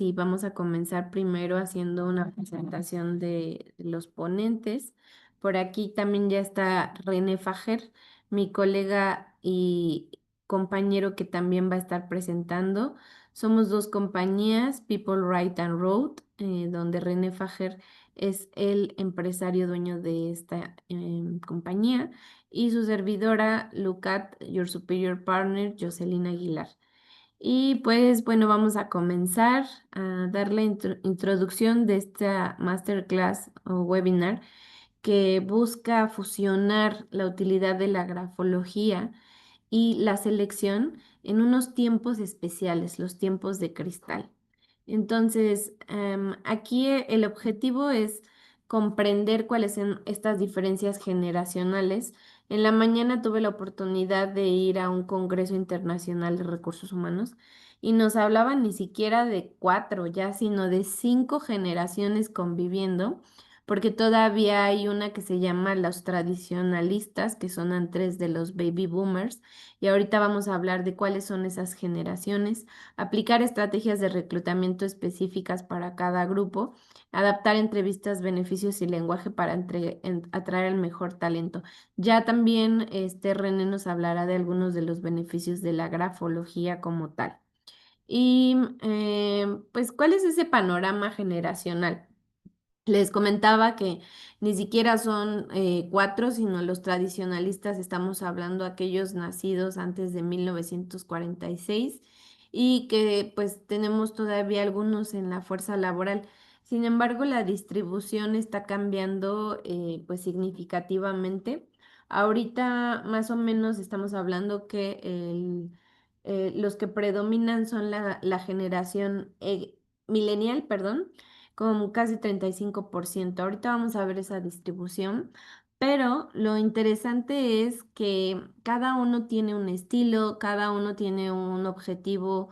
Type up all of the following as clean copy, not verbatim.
Sí, vamos a comenzar primero haciendo una presentación de los ponentes. Por aquí también ya está René Fajer, mi colega y compañero que también va a estar presentando. Somos dos compañías, People Right and Road, donde René Fajer es el empresario dueño de esta compañía, y su servidora, Lucat, Your Superior Partner, Jocelyn Aguilar. Y pues bueno, vamos a comenzar a dar la introducción de esta masterclass o webinar que busca fusionar la utilidad de la grafología y la selección en unos tiempos especiales, los tiempos de cristal. Entonces, aquí el objetivo es comprender cuáles son estas diferencias generacionales. En la mañana tuve la oportunidad de ir a un Congreso Internacional de Recursos Humanos y nos hablaban ni siquiera de cuatro ya, sino de cinco generaciones conviviendo, porque todavía hay una que se llama los tradicionalistas, que son tres de los baby boomers, y ahorita vamos a hablar de cuáles son esas generaciones, aplicar estrategias de reclutamiento específicas para cada grupo, adaptar entrevistas, beneficios y lenguaje para atraer el mejor talento. Ya también René nos hablará de algunos de los beneficios de la grafología como tal. Y pues, ¿cuál es ese panorama generacional? Les comentaba que ni siquiera son cuatro, sino los tradicionalistas, estamos hablando aquellos nacidos antes de 1946 y que pues tenemos todavía algunos en la fuerza laboral. Sin embargo, la distribución está cambiando pues significativamente. Ahorita más o menos estamos hablando que los que predominan son la generación millennial, perdón, con casi 35%. Ahorita vamos a ver esa distribución, pero lo interesante es que cada uno tiene un estilo, cada uno tiene un objetivo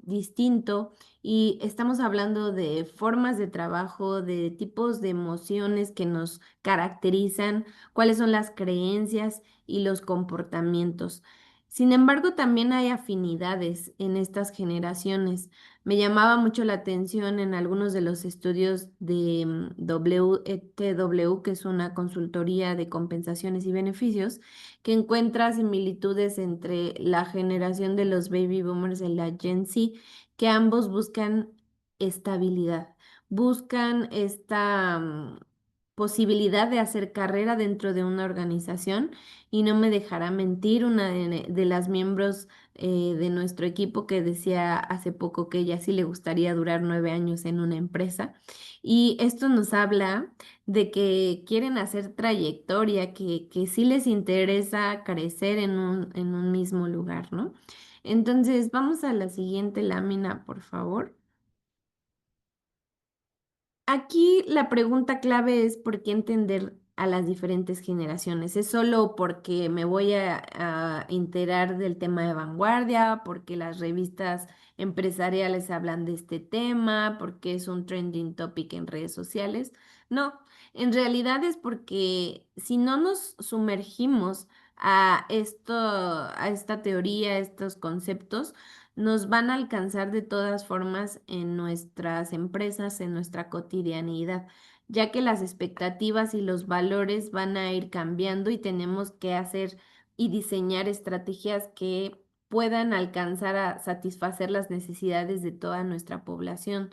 distinto, y estamos hablando de formas de trabajo, de tipos de emociones que nos caracterizan, cuáles son las creencias y los comportamientos. Sin embargo, también hay afinidades en estas generaciones. Me llamaba mucho la atención en algunos de los estudios de WTW, que es una consultoría de compensaciones y beneficios, que encuentra similitudes entre la generación de los baby boomers y la Gen Z, que ambos buscan estabilidad, buscan esta posibilidad de hacer carrera dentro de una organización. Y no me dejará mentir, una de las miembros de nuestro equipo que decía hace poco que ella sí le gustaría durar 9 años en una empresa. Y esto nos habla de que quieren hacer trayectoria, que sí les interesa crecer en un mismo lugar, ¿no? Entonces, vamos a la siguiente lámina, por favor. Aquí la pregunta clave es por qué entender a las diferentes generaciones. ¿Es solo porque me voy a enterar del tema de vanguardia, porque las revistas empresariales hablan de este tema, porque es un trending topic en redes sociales? No, en realidad es porque si no nos sumergimos a esta teoría, a estos conceptos, nos van a alcanzar de todas formas en nuestras empresas, en nuestra cotidianidad, ya que las expectativas y los valores van a ir cambiando y tenemos que hacer y diseñar estrategias que puedan alcanzar a satisfacer las necesidades de toda nuestra población,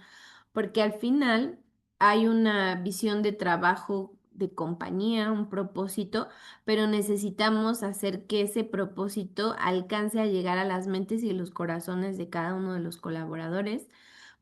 porque al final hay una visión de trabajo de compañía, un propósito, pero necesitamos hacer que ese propósito alcance a llegar a las mentes y los corazones de cada uno de los colaboradores,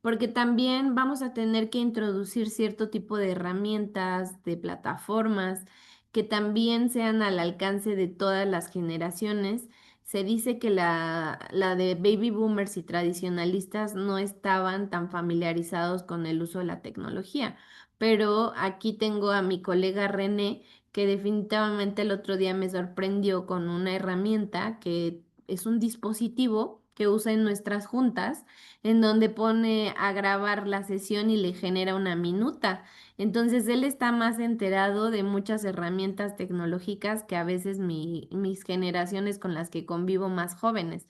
porque también vamos a tener que introducir cierto tipo de herramientas, de plataformas que también sean al alcance de todas las generaciones. Se dice que la de baby boomers y tradicionalistas no estaban tan familiarizados con el uso de la tecnología, pero aquí tengo a mi colega René, que definitivamente el otro día me sorprendió con una herramienta que es un dispositivo que usa en nuestras juntas, en donde pone a grabar la sesión y le genera una minuta. Entonces él está más enterado de muchas herramientas tecnológicas que a veces mis generaciones con las que convivo más jóvenes.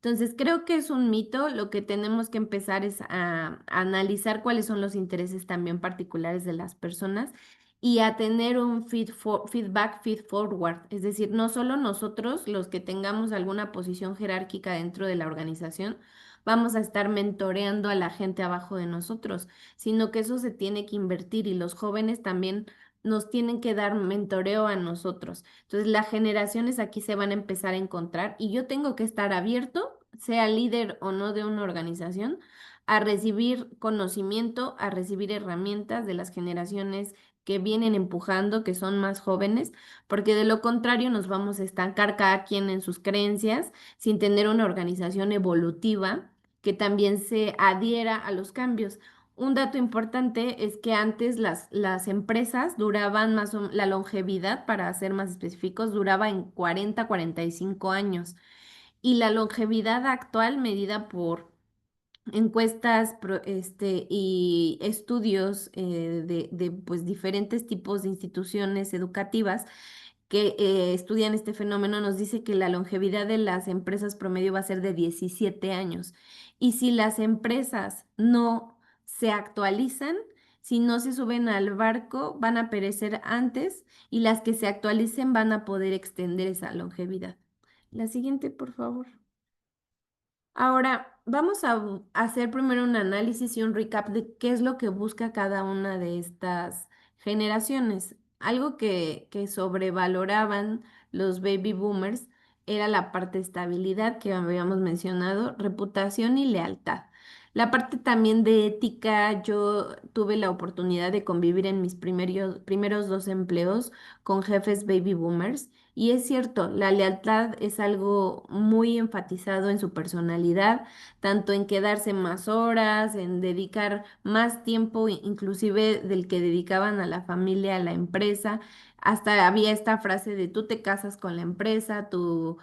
Entonces, creo que es un mito. Lo que tenemos que empezar es a analizar cuáles son los intereses también particulares de las personas y a tener un feedback, feed forward. Es decir, no solo nosotros, los que tengamos alguna posición jerárquica dentro de la organización, vamos a estar mentoreando a la gente abajo de nosotros, sino que eso se tiene que invertir y los jóvenes también nos tienen que dar mentoreo a nosotros. Entonces, las generaciones aquí se van a empezar a encontrar y yo tengo que estar abierto, sea líder o no de una organización, a recibir conocimiento, a recibir herramientas de las generaciones que vienen empujando, que son más jóvenes, porque de lo contrario nos vamos a estancar cada quien en sus creencias sin tener una organización evolutiva que también se adhiera a los cambios. Un dato importante es que antes las empresas duraban la longevidad, para ser más específicos, duraba en 40, 45 años. Y la longevidad actual, medida por encuestas y estudios de pues, diferentes tipos de instituciones educativas, que estudian este fenómeno, nos dice que la longevidad de las empresas promedio va a ser de 17 años. Y si las empresas no se actualizan, si no se suben al barco, van a perecer antes, y las que se actualicen van a poder extender esa longevidad. La siguiente, por favor. Ahora, vamos a hacer primero un análisis y un recap de qué es lo que busca cada una de estas generaciones. Algo que sobrevaloraban los baby boomers era la parte de estabilidad que habíamos mencionado, reputación y lealtad. La parte también de ética, yo tuve la oportunidad de convivir en mis primeros dos empleos con jefes baby boomers. Y es cierto, la lealtad es algo muy enfatizado en su personalidad, tanto en quedarse más horas, en dedicar más tiempo, inclusive del que dedicaban a la familia, a la empresa. Hasta había esta frase de tú te casas con la empresa, tu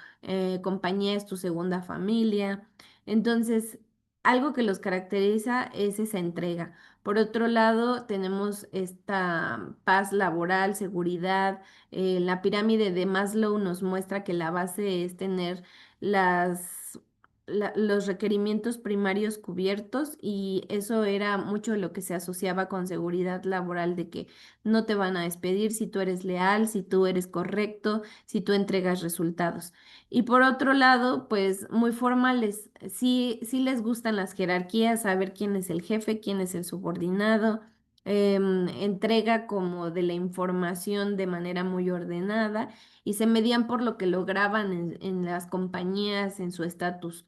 compañía es tu segunda familia. Entonces, algo que los caracteriza es esa entrega. Por otro lado, tenemos esta paz laboral, seguridad. La pirámide de Maslow nos muestra que la base es tener los requerimientos primarios cubiertos, y eso era mucho de lo que se asociaba con seguridad laboral, de que no te van a despedir si tú eres leal, si tú eres correcto, si tú entregas resultados. Y por otro lado, pues muy formales, sí, sí les gustan las jerarquías, saber quién es el jefe, quién es el subordinado, entrega como de la información de manera muy ordenada, y se medían por lo que lograban en las compañías, en su estatus.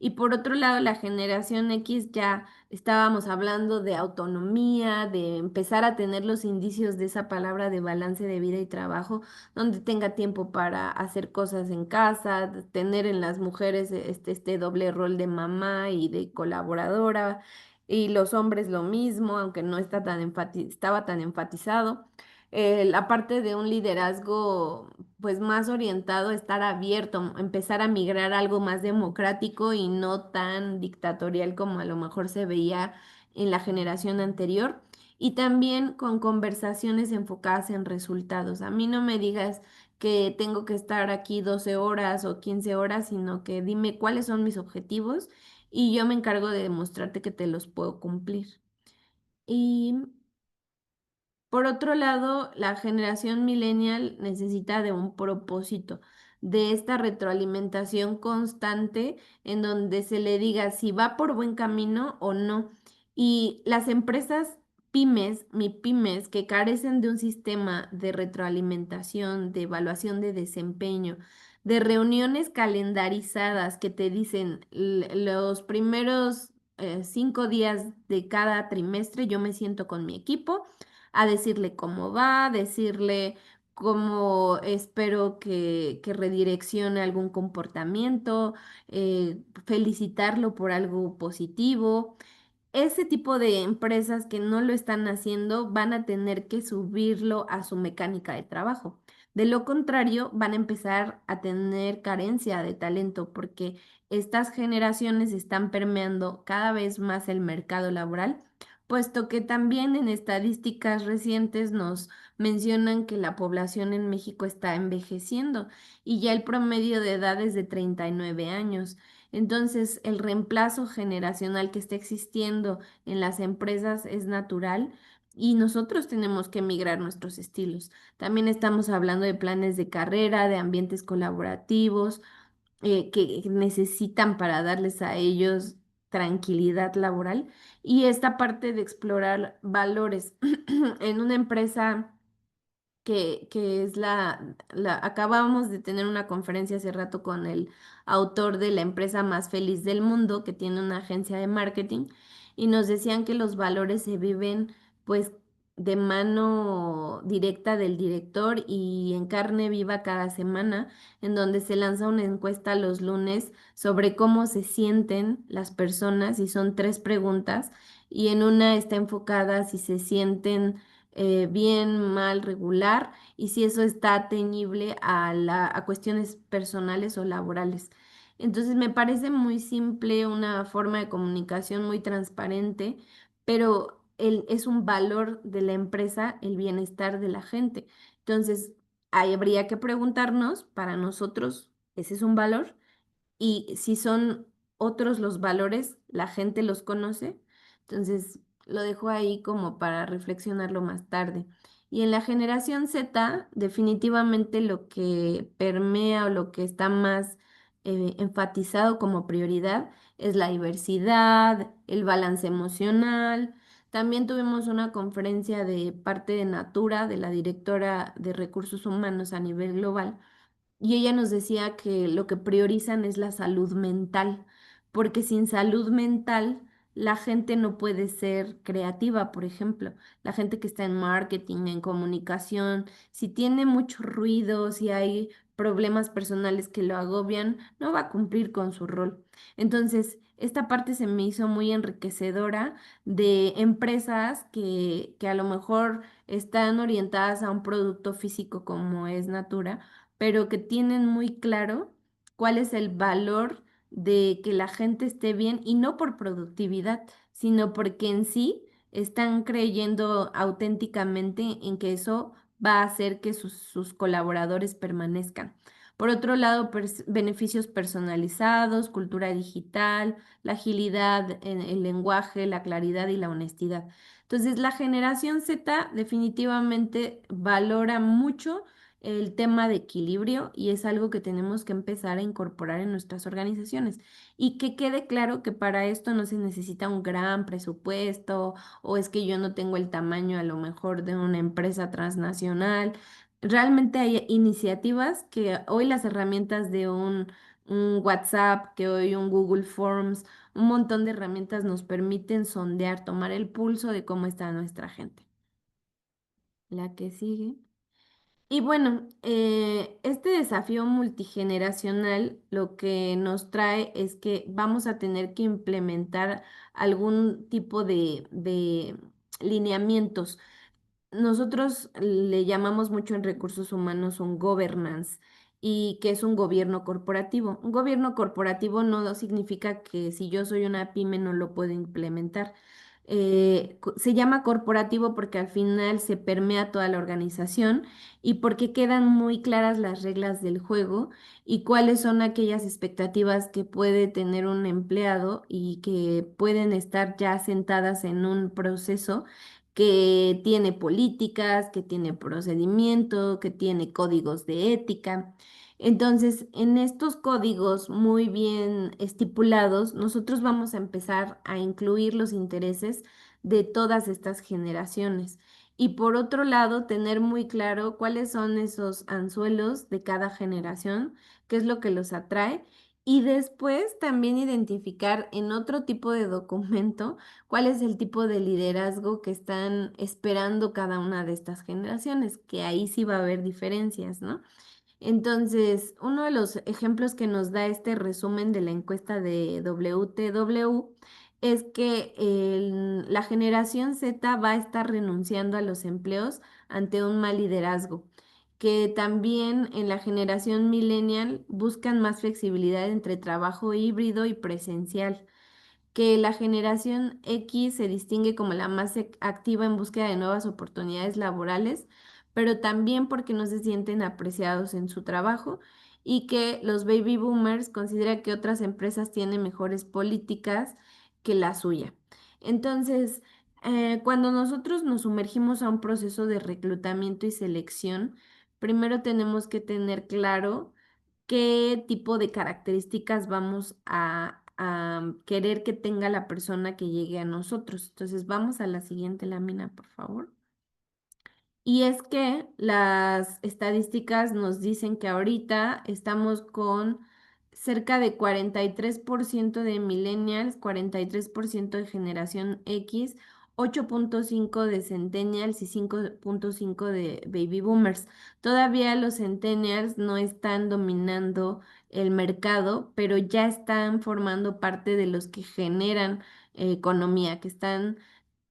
Y por otro lado, la generación X, ya estábamos hablando de autonomía, de empezar a tener los indicios de esa palabra de balance de vida y trabajo, donde tenga tiempo para hacer cosas en casa, de tener en las mujeres este doble rol de mamá y de colaboradora, y los hombres lo mismo, aunque no está estaba tan enfatizado. La parte de un liderazgo pues más orientado a estar abierto, empezar a migrar a algo más democrático y no tan dictatorial como a lo mejor se veía en la generación anterior. Y también con conversaciones enfocadas en resultados. A mí no me digas que tengo que estar aquí 12 horas o 15 horas, sino que dime cuáles son mis objetivos y yo me encargo de demostrarte que te los puedo cumplir. Y por otro lado, la generación millennial necesita de un propósito, de esta retroalimentación constante en donde se le diga si va por buen camino o no. Y las empresas pymes, mi pymes, que carecen de un sistema de retroalimentación, de evaluación de desempeño, de reuniones calendarizadas que te dicen los primeros 5 días de cada trimestre, yo me siento con mi equipo a decirle cómo va, decirle cómo espero que redireccione algún comportamiento, felicitarlo por algo positivo. Ese tipo de empresas que no lo están haciendo van a tener que subirlo a su mecánica de trabajo. De lo contrario, van a empezar a tener carencia de talento, porque estas generaciones están permeando cada vez más el mercado laboral, puesto que también en estadísticas recientes nos mencionan que la población en México está envejeciendo y ya el promedio de edad es de 39 años. Entonces, el reemplazo generacional que está existiendo en las empresas es natural y nosotros tenemos que migrar nuestros estilos. También estamos hablando de planes de carrera, de ambientes colaborativos que necesitan para darles a ellos tranquilidad laboral y esta parte de explorar valores en una empresa que es acabamos de tener una conferencia hace rato con el autor de la empresa más feliz del mundo, que tiene una agencia de marketing, y nos decían que los valores se viven pues de mano directa del director y en carne viva cada semana, en donde se lanza una encuesta los lunes sobre cómo se sienten las personas, y son 3 preguntas, y en una está enfocada si se sienten bien, mal, regular, y si eso está atañible a cuestiones personales o laborales. Entonces me parece muy simple, una forma de comunicación muy transparente, pero es un valor de la empresa el bienestar de la gente. Entonces, ahí habría que preguntarnos, para nosotros, ¿ese es un valor? Y si son otros los valores, la gente los conoce. Entonces, lo dejo ahí como para reflexionarlo más tarde. Y en la generación Z, definitivamente lo que permea o lo que está más enfatizado como prioridad es la diversidad, el balance emocional. También tuvimos una conferencia de parte de Natura, de la directora de recursos humanos a nivel global, y ella nos decía que lo que priorizan es la salud mental, porque sin salud mental la gente no puede ser creativa, por ejemplo. La gente que está en marketing, en comunicación, si tiene mucho ruido, si hay problemas personales que lo agobian, no va a cumplir con su rol. Entonces, esta parte se me hizo muy enriquecedora de empresas que a lo mejor están orientadas a un producto físico como es Natura, pero que tienen muy claro cuál es el valor de que la gente esté bien, y no por productividad, sino porque en sí están creyendo auténticamente en que eso va a hacer que sus colaboradores permanezcan. Por otro lado, beneficios personalizados, cultura digital, la agilidad en el lenguaje, la claridad y la honestidad. Entonces, la generación Z definitivamente valora mucho el tema de equilibrio, y es algo que tenemos que empezar a incorporar en nuestras organizaciones. Y que quede claro que para esto no se necesita un gran presupuesto, o es que yo no tengo el tamaño a lo mejor de una empresa transnacional. Realmente hay iniciativas que hoy las herramientas de un WhatsApp, que hoy un Google Forms, un montón de herramientas nos permiten sondear, tomar el pulso de cómo está nuestra gente. La que sigue. Y bueno, este desafío multigeneracional lo que nos trae es que vamos a tener que implementar algún tipo de lineamientos. Nosotros le llamamos mucho en recursos humanos un governance, y que es un gobierno corporativo. Un gobierno corporativo no significa que si yo soy una pyme no lo puedo implementar. Se llama corporativo porque al final se permea toda la organización, y porque quedan muy claras las reglas del juego y cuáles son aquellas expectativas que puede tener un empleado y que pueden estar ya sentadas en un proceso que tiene políticas, que tiene procedimiento, que tiene códigos de ética. Entonces, en estos códigos muy bien estipulados, nosotros vamos a empezar a incluir los intereses de todas estas generaciones. Y por otro lado, tener muy claro cuáles son esos anzuelos de cada generación, qué es lo que los atrae. Y después también identificar en otro tipo de documento cuál es el tipo de liderazgo que están esperando cada una de estas generaciones, que ahí sí va a haber diferencias, ¿no? Entonces, uno de los ejemplos que nos da este resumen de la encuesta de WTW es que la generación Z va a estar renunciando a los empleos ante un mal liderazgo, que también en la generación millennial buscan más flexibilidad entre trabajo híbrido y presencial, que la generación X se distingue como la más activa en búsqueda de nuevas oportunidades laborales, pero también porque no se sienten apreciados en su trabajo, y que los baby boomers consideran que otras empresas tienen mejores políticas que la suya. Entonces, cuando nosotros nos sumergimos a un proceso de reclutamiento y selección, primero tenemos que tener claro qué tipo de características vamos a querer que tenga la persona que llegue a nosotros. Entonces, vamos a la siguiente lámina, por favor. Y es que las estadísticas nos dicen que ahorita estamos con cerca de 43% de millennials, 43% de generación X, 8.5 de centennials y 5.5 de baby boomers. Todavía los centennials no están dominando el mercado, pero ya están formando parte de los que generan economía, que están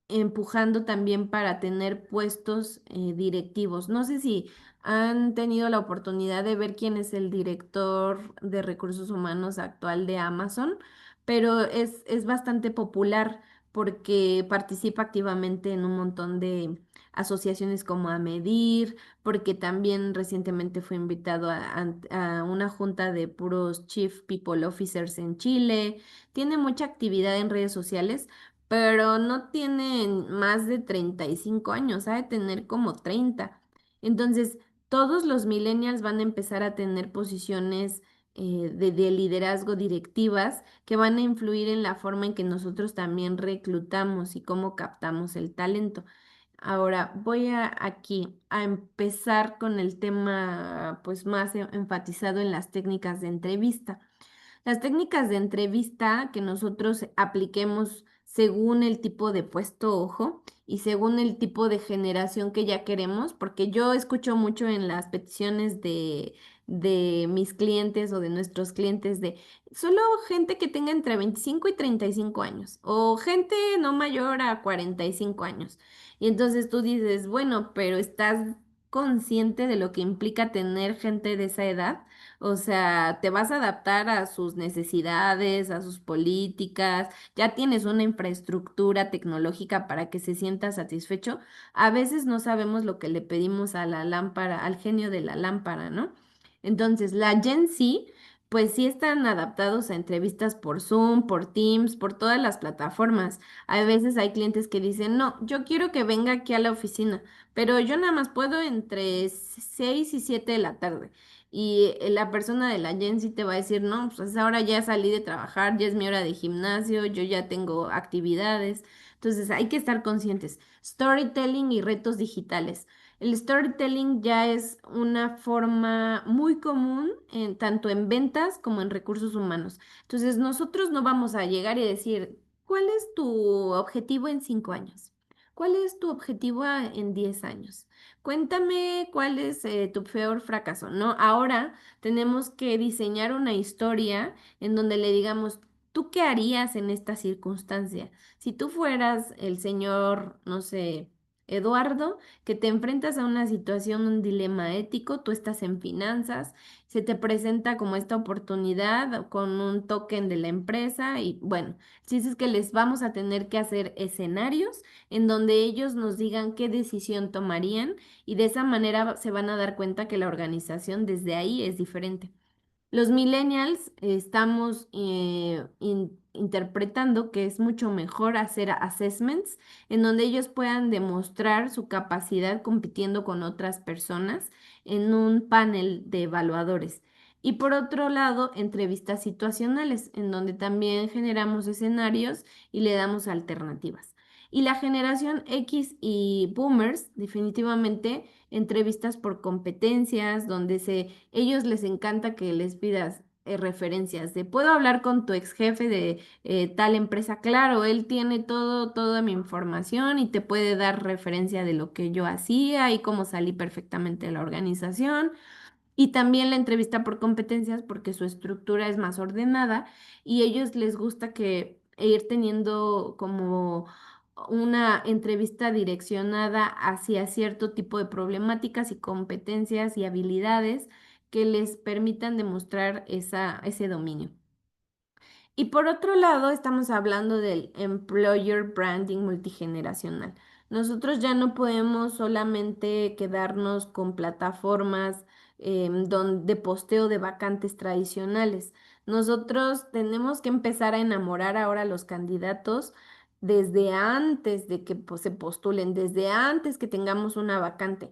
empujando también para tener puestos directivos. No sé si han tenido la oportunidad de ver quién es el director de recursos humanos actual de Amazon, pero es bastante popular porque participa activamente en un montón de asociaciones como AMEDIR, porque también recientemente fue invitado a una junta de puros Chief People Officers en Chile. Tiene mucha actividad en redes sociales, pero no tienen más de 35 años, ha de tener como 30. Entonces, todos los millennials van a empezar a tener posiciones de liderazgo directivas que van a influir en la forma en que nosotros también reclutamos y cómo captamos el talento. Ahora voy aquí a empezar con el tema pues más enfatizado en las técnicas de entrevista. Las técnicas de entrevista que nosotros apliquemos según el tipo de puesto, ojo, y según el tipo de generación que ya queremos, porque yo escucho mucho en las peticiones de mis clientes o de nuestros clientes de solo gente que tenga entre 25 y 35 años o gente no mayor a 45 años. Y entonces tú dices, bueno, pero ¿estás consciente de lo que implica tener gente de esa edad? O sea, te vas a adaptar a sus necesidades, a sus políticas, ya tienes una infraestructura tecnológica para que se sienta satisfecho. A veces no sabemos lo que le pedimos a la lámpara, al genio de la lámpara, ¿no? Entonces, la Gen Z, pues sí están adaptados a entrevistas por Zoom, por Teams, por todas las plataformas. A veces hay clientes que dicen, no, yo quiero que venga aquí a la oficina, pero yo nada más puedo entre 6 y 7 de la tarde. Y la persona de la agencia te va a decir, no, pues ahora ya salí de trabajar, ya es mi hora de gimnasio, yo ya tengo actividades. Entonces hay que estar conscientes. Storytelling y retos digitales. El storytelling ya es una forma muy común tanto en ventas como en recursos humanos. Entonces nosotros no vamos a llegar y decir, ¿cuál es tu objetivo en 5 años? ¿Cuál es tu objetivo en 10 años? Cuéntame cuál es tu peor fracaso, ¿no? Ahora tenemos que diseñar una historia en donde le digamos, ¿tú qué harías en esta circunstancia? Si tú fueras el señor, no sé, Eduardo, que te enfrentas a una situación, un dilema ético, tú estás en finanzas, se te presenta como esta oportunidad con un token de la empresa y bueno, si es que les vamos a tener que hacer escenarios en donde ellos nos digan qué decisión tomarían y de esa manera se van a dar cuenta que la organización desde ahí es diferente. Los millennials estamos interpretando que es mucho mejor hacer assessments en donde ellos puedan demostrar su capacidad compitiendo con otras personas en un panel de evaluadores. Y por otro lado, entrevistas situacionales, en donde también generamos escenarios y le damos alternativas. Y la generación X y boomers, definitivamente, entrevistas por competencias, donde ellos les encanta que les pidas referencias de, ¿puedo hablar con tu ex jefe de tal empresa? Claro, él tiene toda mi información y te puede dar referencia de lo que yo hacía y cómo salí perfectamente de la organización. Y también la entrevista por competencias porque su estructura es más ordenada y ellos les gusta que ir teniendo como una entrevista direccionada hacia cierto tipo de problemáticas y competencias y habilidades que les permitan demostrar ese dominio. Y por otro lado, estamos hablando del employer branding multigeneracional. Nosotros ya no podemos solamente quedarnos con plataformas de posteo de vacantes tradicionales. Nosotros tenemos que empezar a enamorar ahora a los candidatos desde antes de que pues, se postulen, desde antes que tengamos una vacante.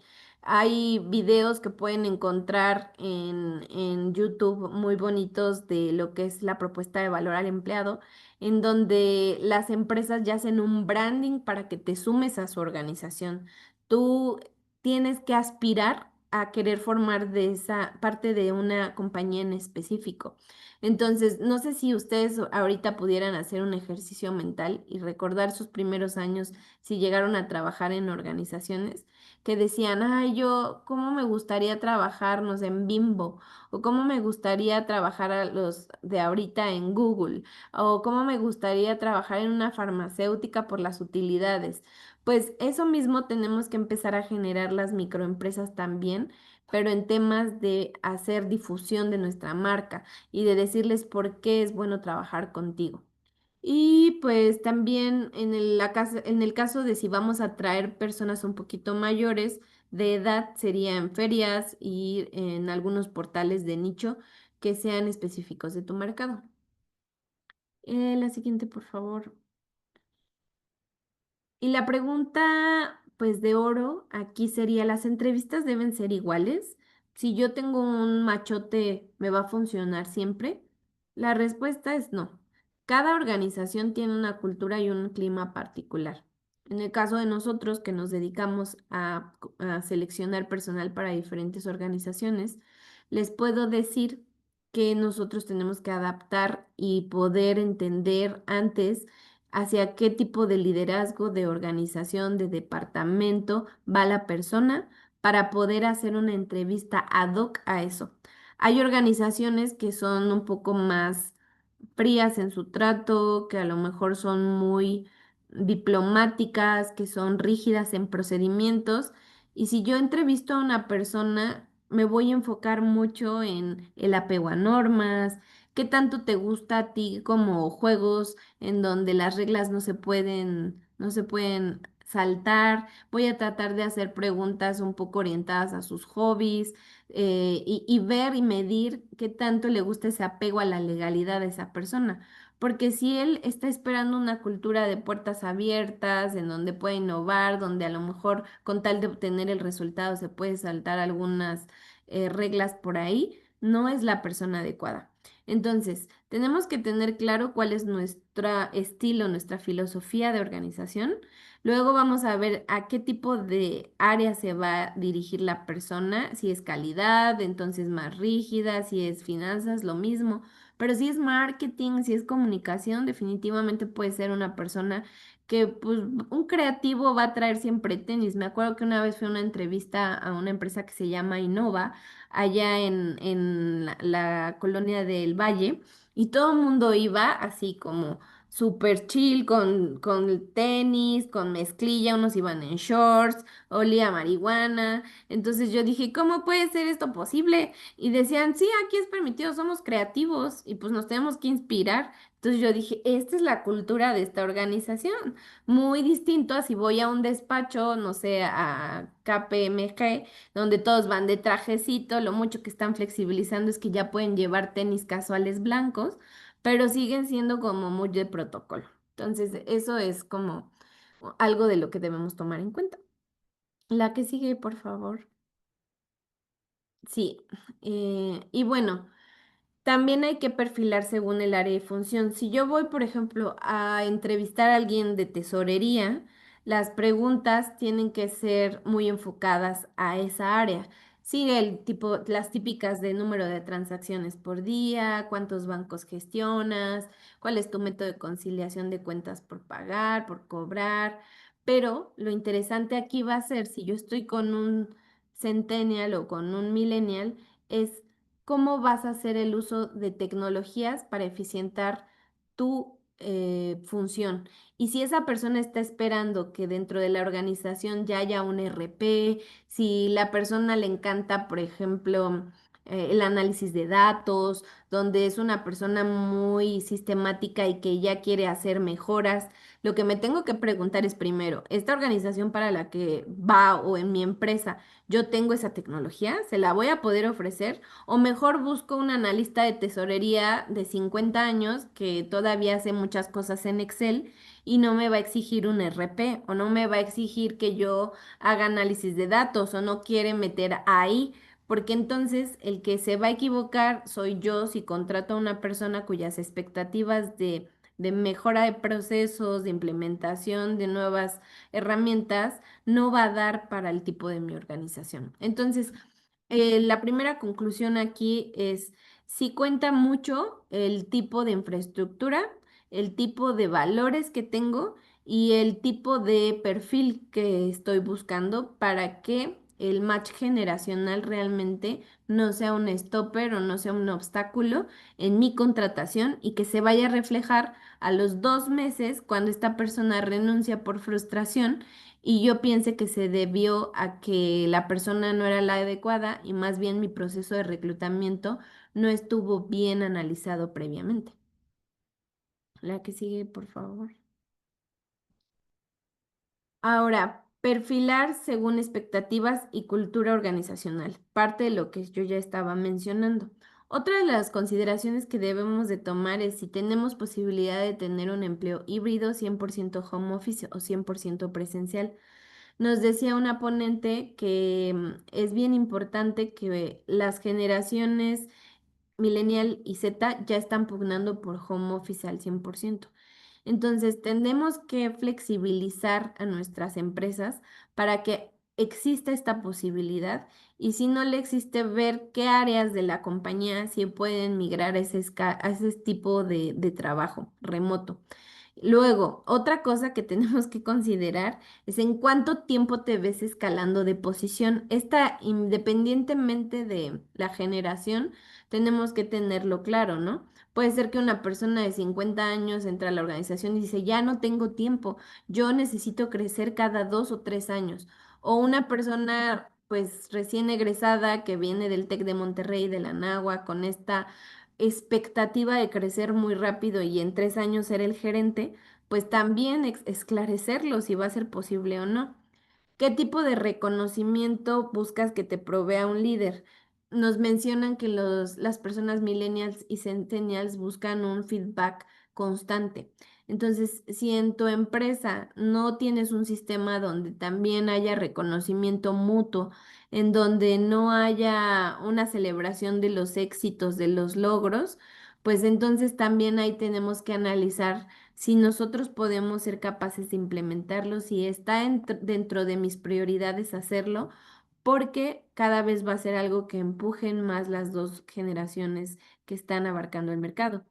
Hay videos que pueden encontrar en YouTube muy bonitos de lo que es la propuesta de valor al empleado, en donde las empresas ya hacen un branding para que te sumes a su organización. Tú tienes que aspirar a querer formar de esa parte de una compañía en específico. Entonces, no sé si ustedes ahorita pudieran hacer un ejercicio mental y recordar sus primeros años si llegaron a trabajar en organizaciones que decían, ay, yo, ¿cómo me gustaría trabajar, no sé, en Bimbo? O cómo me gustaría trabajar a los de ahorita en Google, o cómo me gustaría trabajar en una farmacéutica por las utilidades. Pues eso mismo tenemos que empezar a generar las microempresas también, pero en temas de hacer difusión de nuestra marca y de decirles por qué es bueno trabajar contigo. Y pues también en el caso de si vamos a traer personas un poquito mayores de edad, sería en ferias y en algunos portales de nicho que sean específicos de tu mercado. La siguiente, por favor. Y la pregunta, pues de oro, aquí sería, ¿las entrevistas deben ser iguales? Si yo tengo un machote, ¿me va a funcionar siempre? La respuesta es no. Cada organización tiene una cultura y un clima particular. En el caso de nosotros, que nos dedicamos a seleccionar personal para diferentes organizaciones, les puedo decir que nosotros tenemos que adaptar y poder entender antes hacia qué tipo de liderazgo, de organización, de departamento va la persona para poder hacer una entrevista ad hoc a eso. Hay organizaciones que son un poco más frías en su trato, que a lo mejor son muy diplomáticas, que son rígidas en procedimientos. Y si yo entrevisto a una persona, me voy a enfocar mucho en el apego a normas, qué tanto te gusta a ti como juegos en donde las reglas no se pueden saltar. Voy a tratar de hacer preguntas un poco orientadas a sus hobbies y ver y medir qué tanto le gusta ese apego a la legalidad de esa persona. Porque si él está esperando una cultura de puertas abiertas, en donde puede innovar, donde a lo mejor con tal de obtener el resultado se puede saltar algunas reglas por ahí, no es la persona adecuada. Entonces, tenemos que tener claro cuál es nuestro estilo, nuestra filosofía de organización. Luego vamos a ver a qué tipo de área se va a dirigir la persona, si es calidad, entonces más rígida, si es finanzas, lo mismo, pero si es marketing, si es comunicación, definitivamente puede ser una persona que pues un creativo va a traer siempre tenis. Me acuerdo que una vez fue una entrevista a una empresa que se llama Innova, allá en la colonia del Valle, y todo el mundo iba así como súper chill con el tenis, con mezclilla, unos iban en shorts, olía a marihuana. Entonces yo dije, ¿cómo puede ser esto posible? Y decían, sí, aquí es permitido, somos creativos y pues nos tenemos que inspirar. Entonces yo dije, esta es la cultura de esta organización, muy distinto a si voy a un despacho, no sé, a KPMG, donde todos van de trajecito, lo mucho que están flexibilizando es que ya pueden llevar tenis casuales blancos, pero siguen siendo como muy de protocolo. Entonces, eso es como algo de lo que debemos tomar en cuenta. La que sigue, por favor. Sí, y bueno. También hay que perfilar según el área de función. Si yo voy, por ejemplo, a entrevistar a alguien de tesorería, las preguntas tienen que ser muy enfocadas a esa área. Sí, el tipo, las típicas de número de transacciones por día, cuántos bancos gestionas, cuál es tu método de conciliación de cuentas por pagar, por cobrar. Pero lo interesante aquí va a ser, si yo estoy con un centennial o con un millennial, es cómo vas a hacer el uso de tecnologías para eficientar tu función. Y si esa persona está esperando que dentro de la organización ya haya un RP, si la persona le encanta, por ejemplo, el análisis de datos, donde es una persona muy sistemática y que ya quiere hacer mejoras. Lo que me tengo que preguntar es primero, ¿esta organización para la que va o en mi empresa yo tengo esa tecnología? ¿Se la voy a poder ofrecer? O mejor busco un analista de tesorería de 50 años que todavía hace muchas cosas en Excel y no me va a exigir un RP o no me va a exigir que yo haga análisis de datos o no quiere meter ahí, porque entonces el que se va a equivocar soy yo si contrato a una persona cuyas expectativas de mejora de procesos, de implementación de nuevas herramientas, no va a dar para el tipo de mi organización. Entonces, la primera conclusión aquí es, si cuenta mucho el tipo de infraestructura, el tipo de valores que tengo y el tipo de perfil que estoy buscando para que el match generacional realmente no sea un stopper o no sea un obstáculo en mi contratación y que se vaya a reflejar a los 2 meses cuando esta persona renuncia por frustración y yo piense que se debió a que la persona no era la adecuada y más bien mi proceso de reclutamiento no estuvo bien analizado previamente. La que sigue, por favor. Ahora, perfilar según expectativas y cultura organizacional, parte de lo que yo ya estaba mencionando. Otra de las consideraciones que debemos de tomar es si tenemos posibilidad de tener un empleo híbrido 100% home office o 100% presencial. Nos decía una ponente que es bien importante que las generaciones Millennial y Z ya están pugnando por home office al 100%. Entonces, tenemos que flexibilizar a nuestras empresas para que exista esta posibilidad y si no le existe, ver qué áreas de la compañía sí pueden migrar a a ese tipo de trabajo remoto. Luego, otra cosa que tenemos que considerar es en cuánto tiempo te ves escalando de posición. Esta, independientemente de la generación, tenemos que tenerlo claro, ¿no? Puede ser que una persona de 50 años entra a la organización y dice, ya no tengo tiempo, yo necesito crecer cada 2 o 3 años. O una persona, pues, recién egresada que viene del TEC de Monterrey, de la Nahua, con esta expectativa de crecer muy rápido y en 3 años ser el gerente, pues también esclarecerlo si va a ser posible o no. ¿Qué tipo de reconocimiento buscas que te provea un líder? Nos mencionan que las personas millennials y centennials buscan un feedback constante. Entonces, si en tu empresa no tienes un sistema donde también haya reconocimiento mutuo, en donde no haya una celebración de los éxitos, de los logros, pues entonces también ahí tenemos que analizar si nosotros podemos ser capaces de implementarlo, si está dentro de mis prioridades hacerlo, porque cada vez va a ser algo que empujen más las dos generaciones que están abarcando el mercado.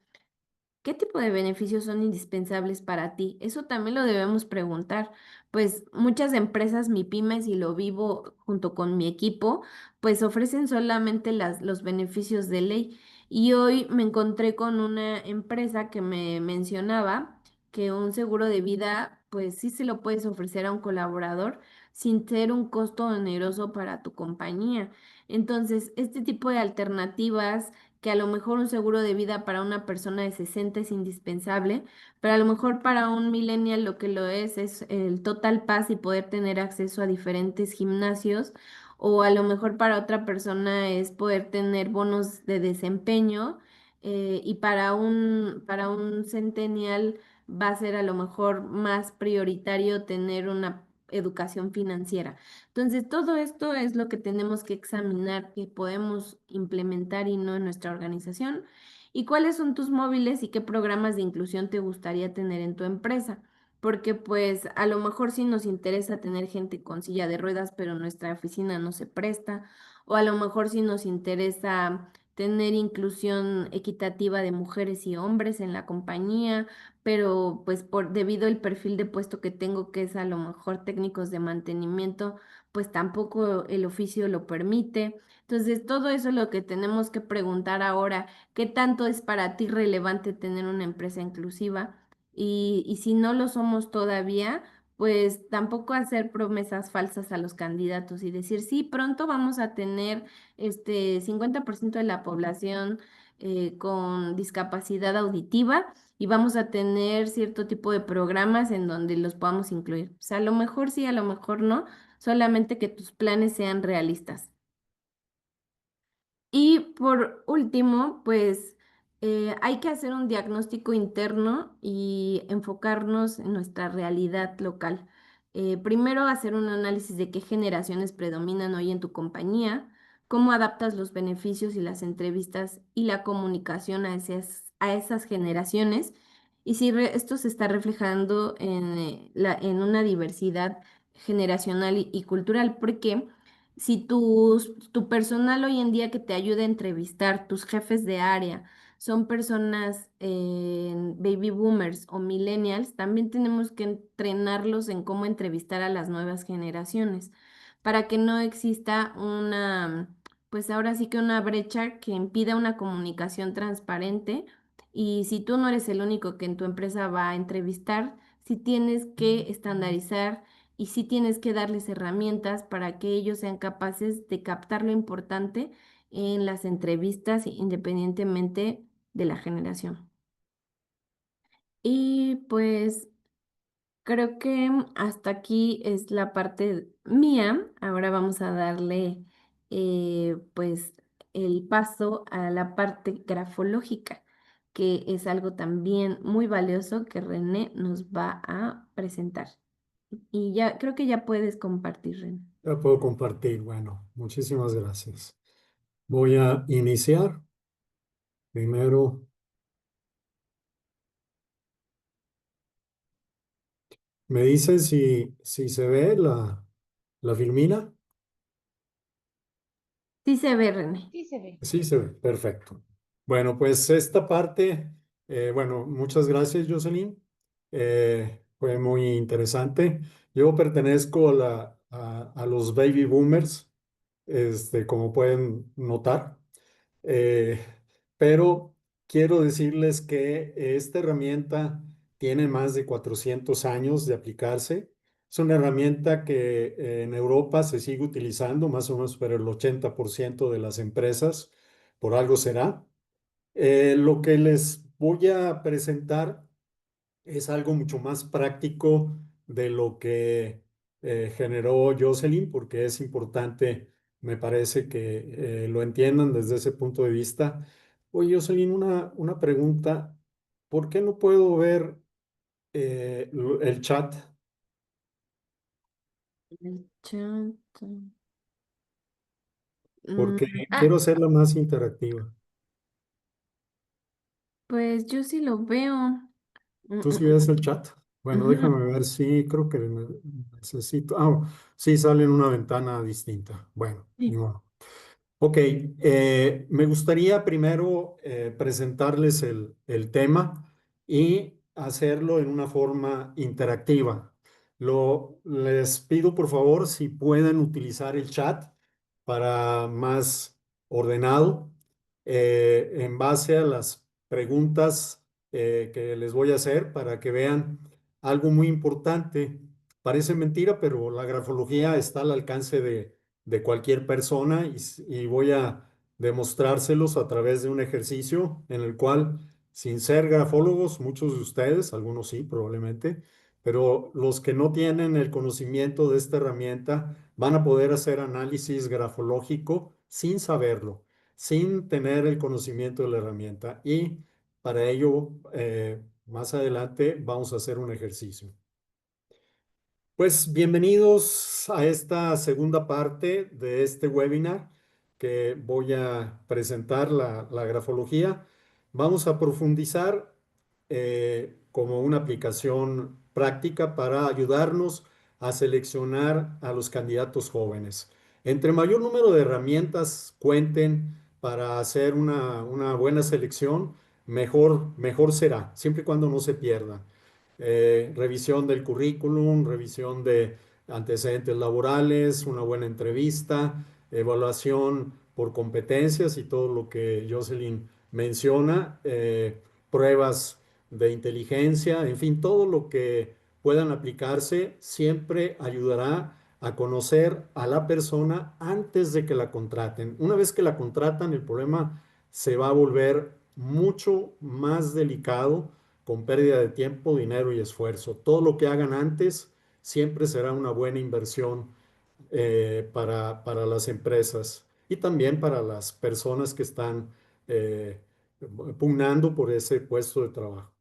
¿Qué tipo de beneficios son indispensables para ti? Eso también lo debemos preguntar, pues muchas empresas, mi pymes y lo vivo junto con mi equipo, pues ofrecen solamente los beneficios de ley. Y hoy me encontré con una empresa que me mencionaba que un seguro de vida, pues sí se lo puedes ofrecer a un colaborador sin ser un costo oneroso para tu compañía. Entonces, este tipo de alternativas que a lo mejor un seguro de vida para una persona de 60 es indispensable, pero a lo mejor para un millennial lo que lo es el Total Pass y poder tener acceso a diferentes gimnasios, o a lo mejor para otra persona es poder tener bonos de desempeño, y para un centennial va a ser a lo mejor más prioritario tener una educación financiera. Entonces, todo esto es lo que tenemos que examinar, que podemos implementar y no en nuestra organización. ¿Y cuáles son tus móviles y qué programas de inclusión te gustaría tener en tu empresa? Porque pues a lo mejor sí nos interesa tener gente con silla de ruedas, pero nuestra oficina no se presta. O a lo mejor sí nos interesa tener inclusión equitativa de mujeres y hombres en la compañía, pero pues debido al perfil de puesto que tengo, que es a lo mejor técnicos de mantenimiento, pues tampoco el oficio lo permite. Entonces, todo eso es lo que tenemos que preguntar ahora, ¿qué tanto es para ti relevante tener una empresa inclusiva? Y si no lo somos todavía, pues tampoco hacer promesas falsas a los candidatos y decir, sí, pronto vamos a tener 50% de la población con discapacidad auditiva y vamos a tener cierto tipo de programas en donde los podamos incluir. O sea, a lo mejor sí, a lo mejor no, solamente que tus planes sean realistas. Y por último, pues hay que hacer un diagnóstico interno y enfocarnos en nuestra realidad local. Primero, hacer un análisis de qué generaciones predominan hoy en tu compañía, cómo adaptas los beneficios y las entrevistas y la comunicación a esas generaciones y si esto se está reflejando en una diversidad generacional y cultural, porque si tu personal hoy en día que te ayuda a entrevistar, tus jefes de área, son personas baby boomers o millennials, también tenemos que entrenarlos en cómo entrevistar a las nuevas generaciones para que no exista pues ahora sí que una brecha que impida una comunicación transparente. Y si tú no eres el único que en tu empresa va a entrevistar, si tienes que estandarizar y sí tienes que darles herramientas para que ellos sean capaces de captar lo importante en las entrevistas independientemente de la generación. Y pues creo que hasta aquí es la parte mía. Ahora vamos a darle pues el paso a la parte grafológica, que es algo también muy valioso que René nos va a presentar. Y ya creo que ya puedes compartir, René. Ya puedo compartir. Bueno, muchísimas gracias. Voy a iniciar. Primero, me dicen si se ve la filmina. Sí se ve, René. Sí se ve. Sí, se ve. Perfecto. Bueno, pues esta parte, bueno, muchas gracias, Jocelyn. Fue muy interesante. Yo pertenezco a los baby boomers, como pueden notar. Eh, pero quiero decirles que esta herramienta tiene más de 400 años de aplicarse. Es una herramienta que en Europa se sigue utilizando, más o menos para el 80% de las empresas, por algo será. Lo que les voy a presentar es algo mucho más práctico de lo que generó Jocelyn, porque es importante, me parece que lo entiendan desde ese punto de vista. Oye, Jocelyn, una pregunta. ¿Por qué no puedo ver el chat? El chat. Porque Ah, quiero hacerla más interactiva. pues yo sí lo veo. ¿Tú sí ves el chat? Bueno, Ujú. déjame ver si creo que necesito. Ah, sí, sale en una ventana distinta. Bueno, ni Sí. modo. Ok, me gustaría primero presentarles el tema y hacerlo en una forma interactiva. Les pido por favor si pueden utilizar el chat para más ordenado en base a las preguntas que les voy a hacer para que vean algo muy importante. Parece mentira, pero la grafología está al alcance de cualquier persona y voy a demostrárselos a través de un ejercicio en el cual, sin ser grafólogos, muchos de ustedes, algunos sí, probablemente, pero los que no tienen el conocimiento de esta herramienta van a poder hacer análisis grafológico sin saberlo, sin tener el conocimiento de la herramienta. Y para ello, más adelante, vamos a hacer un ejercicio. Pues bienvenidos a esta segunda parte de este webinar que voy a presentar la grafología. Vamos a profundizar como una aplicación práctica para ayudarnos a seleccionar a los candidatos jóvenes. Entre mayor número de herramientas cuenten para hacer una buena selección, mejor será, siempre y cuando no se pierda revisión del currículum, revisión de antecedentes laborales, una buena entrevista, evaluación por competencias y todo lo que Jocelyn menciona, pruebas de inteligencia, en fin, todo lo que puedan aplicarse, siempre ayudará a conocer a la persona antes de que la contraten. Una vez que la contratan, el problema se va a volver mucho más delicado, con pérdida de tiempo, dinero y esfuerzo. Todo lo que hagan antes siempre será una buena inversión para las empresas y también para las personas que están eh, pugnando por ese puesto de trabajo.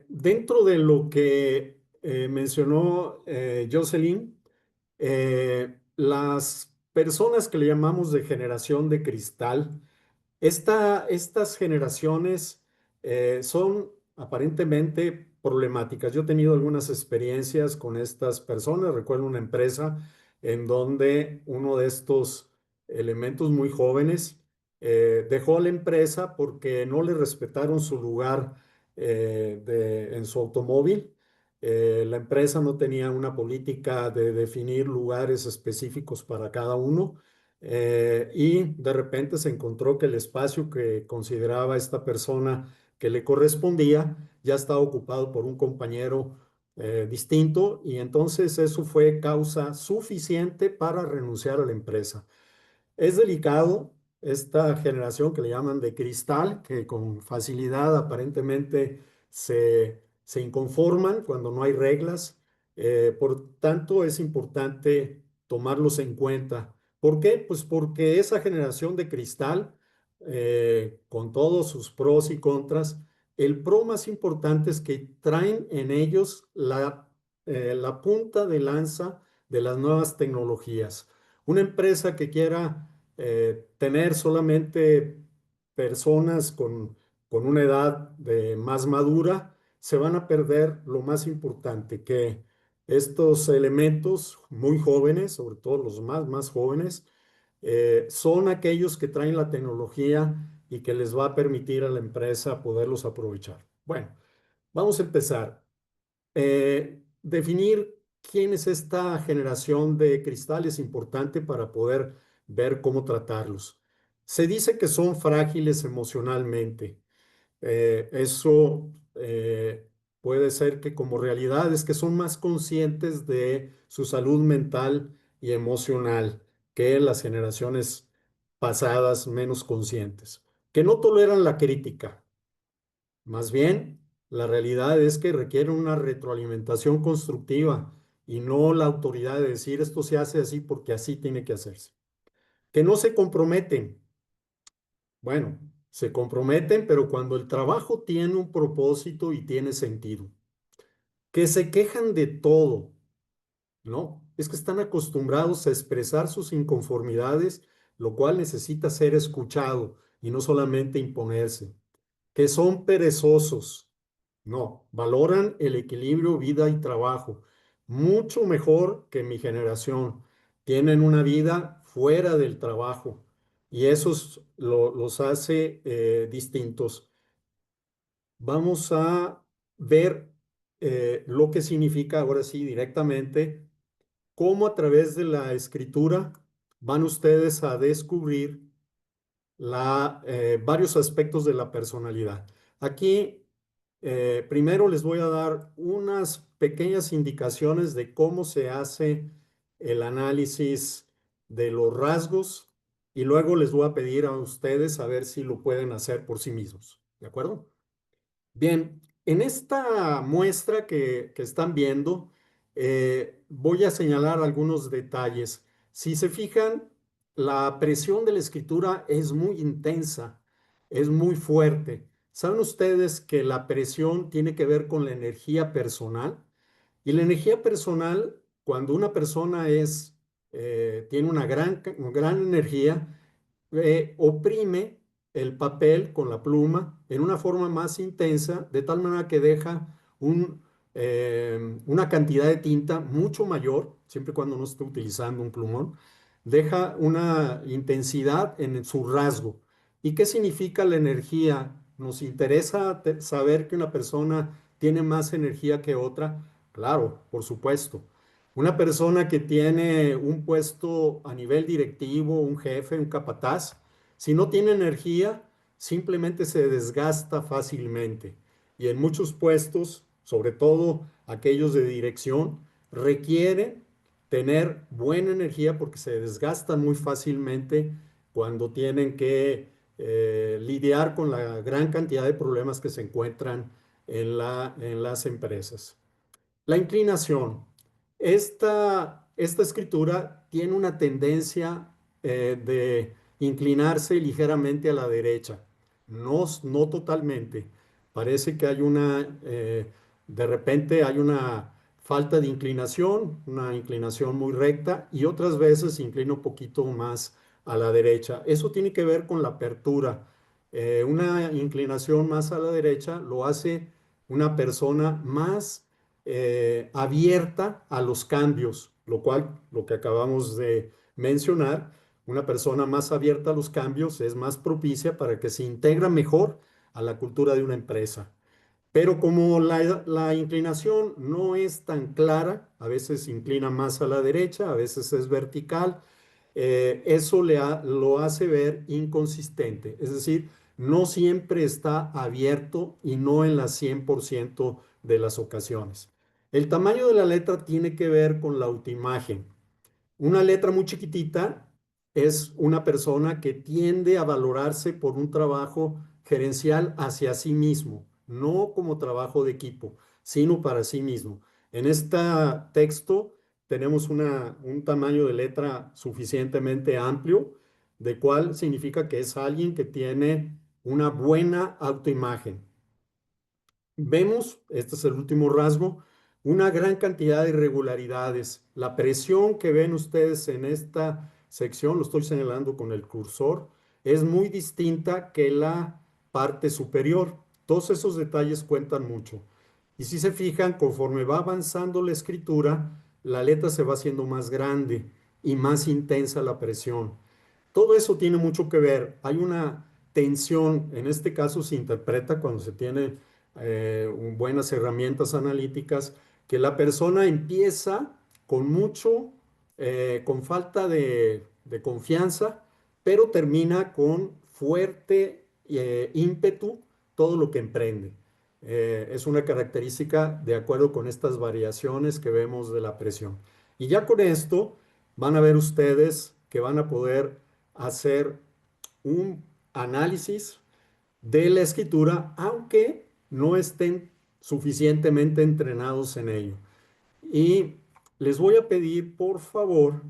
Dentro de lo que mencionó Jocelyn, las personas que le llamamos de generación de cristal, estas generaciones son aparentemente problemáticas. Yo he tenido algunas experiencias con estas personas. Recuerdo una empresa en donde uno de estos elementos muy jóvenes dejó la empresa porque no le respetaron su lugar en su automóvil. La empresa no tenía una política de definir lugares específicos para cada uno y de repente se encontró que el espacio que consideraba esta persona que le correspondía ya estaba ocupado por un compañero distinto y entonces eso fue causa suficiente para renunciar a la empresa. Es delicado esta generación que le llaman de cristal, que con facilidad aparentemente se inconforman cuando no hay reglas. Por tanto, es importante tomarlos en cuenta. ¿Por qué? Pues porque esa generación de cristal, con todos sus pros y contras, el pro más importante es que traen en ellos la punta de lanza de las nuevas tecnologías. Una empresa que quiera tener solamente personas con una edad más madura, se van a perder lo más importante, que estos elementos muy jóvenes, sobre todo los más jóvenes, son aquellos que traen la tecnología y que les va a permitir a la empresa poderlos aprovechar. Bueno, vamos a empezar. Definir quién es esta generación de cristal es importante para poder ver cómo tratarlos. Se dice que son frágiles emocionalmente. Eso puede ser que como realidad es que son más conscientes de su salud mental y emocional que las generaciones pasadas menos conscientes, que no toleran la crítica. Más bien, la realidad es que requiere una retroalimentación constructiva y no la autoridad de decir esto se hace así porque así tiene que hacerse. Que no se comprometen. Bueno, se comprometen, pero cuando el trabajo tiene un propósito y tiene sentido. Que se quejan de todo, ¿no? Es que están acostumbrados a expresar sus inconformidades, lo cual necesita ser escuchado y no solamente imponerse. Que son perezosos. No, valoran el equilibrio vida y trabajo mucho mejor que mi generación. Tienen una vida fuera del trabajo y eso los hace distintos. Vamos a ver lo que significa ahora sí directamente, cómo a través de la escritura van ustedes a descubrir varios aspectos de la personalidad. Aquí, primero les voy a dar unas pequeñas indicaciones de cómo se hace el análisis de los rasgos y luego les voy a pedir a ustedes a ver si lo pueden hacer por sí mismos. ¿De acuerdo? Bien, en esta muestra que están viendo, voy a señalar algunos detalles. Si se fijan, la presión de la escritura es muy intensa, es muy fuerte. ¿Saben ustedes que la presión tiene que ver con la energía personal? Y la energía personal, cuando una persona tiene una gran energía, oprime el papel con la pluma en una forma más intensa, de tal manera que deja una cantidad de tinta mucho mayor, siempre y cuando no esté utilizando un plumón, deja una intensidad en su rasgo. ¿Y qué significa la energía? Nos interesa saber que una persona tiene más energía que otra. Claro, por supuesto. Una persona que tiene un puesto a nivel directivo, un jefe, un capataz, Si no tiene energía, simplemente se desgasta fácilmente. Y en muchos puestos, sobre todo aquellos de dirección, requiere tener buena energía porque se desgastan muy fácilmente cuando tienen que lidiar con la gran cantidad de problemas que se encuentran en las empresas. La inclinación. Esta escritura tiene una tendencia de inclinarse ligeramente a la derecha, no totalmente. Parece que hay de repente hay una falta de inclinación, una inclinación muy recta y otras veces se inclina un poquito más a la derecha. Eso tiene que ver con la apertura. Una inclinación más a la derecha lo hace una persona más abierta a los cambios, lo cual, lo que acabamos de mencionar, una persona más abierta a los cambios es más propicia para que se integra mejor a la cultura de una empresa. Pero como la inclinación no es tan clara, a veces se inclina más a la derecha, a veces es vertical, eso lo hace ver inconsistente. Es decir, no siempre está abierto y no en las 100% de las ocasiones. El tamaño de la letra tiene que ver con la autoimagen. Una letra muy chiquitita es una persona que tiende a valorarse por un trabajo gerencial hacia sí mismo, no como trabajo de equipo, sino para sí mismo. En este texto tenemos un tamaño de letra suficientemente amplio, de cual significa que es alguien que tiene una buena autoimagen. Vemos, este es el último rasgo, una gran cantidad de irregularidades. La presión que ven ustedes en esta sección, lo estoy señalando con el cursor, es muy distinta que la parte superior. Todos esos detalles cuentan mucho. Y si se fijan, conforme va avanzando la escritura, la letra se va haciendo más grande y más intensa la presión. Todo eso tiene mucho que ver. Hay una tensión, en este caso se interpreta cuando se tiene buenas herramientas analíticas, que la persona empieza con con falta de confianza, pero termina con fuerte ímpetu todo lo que emprende. Es una característica de acuerdo con estas variaciones que vemos de la presión. Y ya con esto van a ver ustedes que van a poder hacer un análisis de la escritura, aunque no estén suficientemente entrenados en ello. Y les voy a pedir, por favor,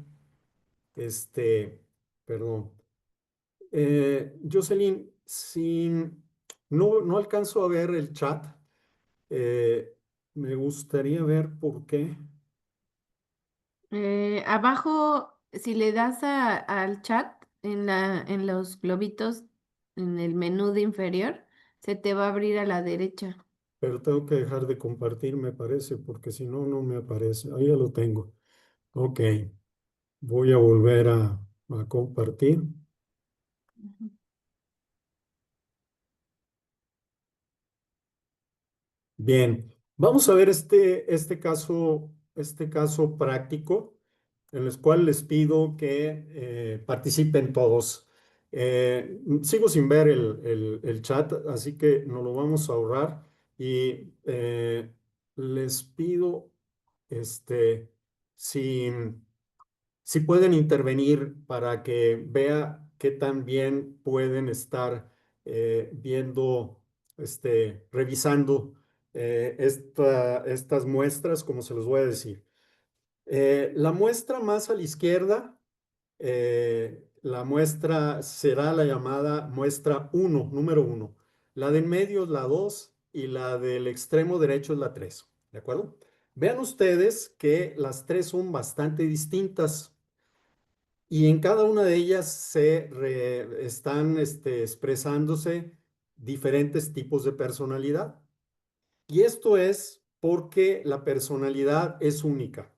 este, perdón, Jocelyn, no alcanzo a ver el chat. eh, Me gustaría ver por qué. Abajo, si le das al chat en los globitos, en el menú de inferior, se te va a abrir a la derecha. Pero tengo que dejar de compartir, me parece, porque si no, no me aparece. Ahí ya lo tengo. Ok, voy a volver a compartir. Ujú. Bien, vamos a ver este caso práctico en el cual les pido que participen todos. Sigo sin ver el chat, así que nos lo vamos a ahorrar y les pido este, si si pueden intervenir para que vea qué tan bien pueden estar viendo, revisando estas muestras, como se los voy a decir. La muestra más a la izquierda, la muestra será la llamada muestra uno, número uno. La de en medio es la 2 y la del extremo derecho es la 3. ¿De acuerdo? Vean ustedes que las tres son bastante distintas. Y en cada una de ellas están expresándose diferentes tipos de personalidad. Y esto es porque la personalidad es única.